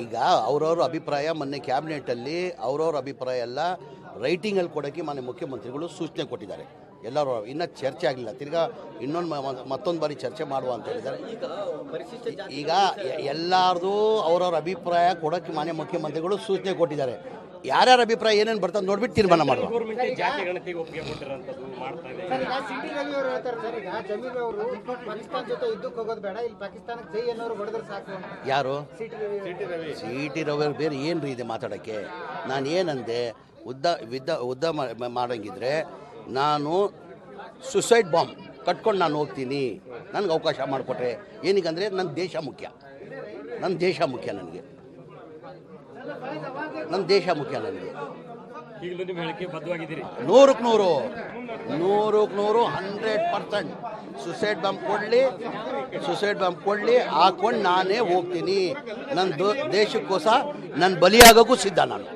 ಈಗ ಅವ್ರವ್ರ ಅಭಿಪ್ರಾಯ ಮೊನ್ನೆ ಕ್ಯಾಬಿನೆಟಲ್ಲಿ ಅವ್ರವ್ರ ಅಭಿಪ್ರಾಯ ಎಲ್ಲ ರೈಟಿಂಗಲ್ಲಿ ಕೊಡೋಕ್ಕೆ ಮಾನ್ಯ ಮುಖ್ಯಮಂತ್ರಿಗಳು ಸೂಚನೆ ಕೊಟ್ಟಿದ್ದಾರೆ. ಎಲ್ಲರೂ ಇನ್ನೂ ಚರ್ಚೆ ಆಗಲಿಲ್ಲ, ತಿರ್ಗಾ ಮತ್ತೊಂದು ಬಾರಿ ಚರ್ಚೆ ಮಾಡುವ ಅಂತ ಹೇಳಿದ್ದಾರೆ. ಈಗ ಎಲ್ಲರದು ಅವ್ರವ್ರ ಅಭಿಪ್ರಾಯ ಕೊಡೋಕ್ಕೆ ಮಾನ್ಯ ಮುಖ್ಯಮಂತ್ರಿಗಳು ಸೂಚನೆ ಕೊಟ್ಟಿದ್ದಾರೆ. ಯಾರ್ಯಾರ ಅಭಿಪ್ರಾಯ ಏನೇನು ಬರ್ತದೆ ನೋಡ್ಬಿಟ್ಟು ತೀರ್ಮಾನ ಮಾಡುವ. ಯಾರು ಸಿ.ಟಿ. ರವಿ ಬೇರೆ ಏನ್ರಿ ಇದೆ ಮಾತಾಡೋಕ್ಕೆ? ನಾನು ಏನಂದೆ, ಉದ್ದ ಮಾಡೋಂಗಿದ್ರೆ ನಾನು ಸುಸೈಡ್ ಬಾಂಬ್ ಕಟ್ಕೊಂಡು ನಾನು ಹೋಗ್ತೀನಿ, ನನಗೆ ಅವಕಾಶ ಮಾಡಿಕೊಟ್ರೆ. ಏನಕ್ಕಂದರೆ ನನ್ನ ದೇಶ ಮುಖ್ಯ, ನನ್ನ ದೇಶ ಮುಖ್ಯ, ನನಗೆ ನನ್ನ ದೇಶ ಮುಖ್ಯ. ನನಗೆ 100% ಸುಸೈಡ್ ಬಾಂಬ್ ಕೊಡಲಿ ಹಾಕೊಂಡು ನಾನೇ ಹೋಗ್ತೀನಿ. ನನ್ನ ದೇಶಕ್ಕೋಸ್ಕರ ನಾನು ಬಲಿಯಾಗೋಕ್ಕೂ ಸಿದ್ಧ ನಾನು.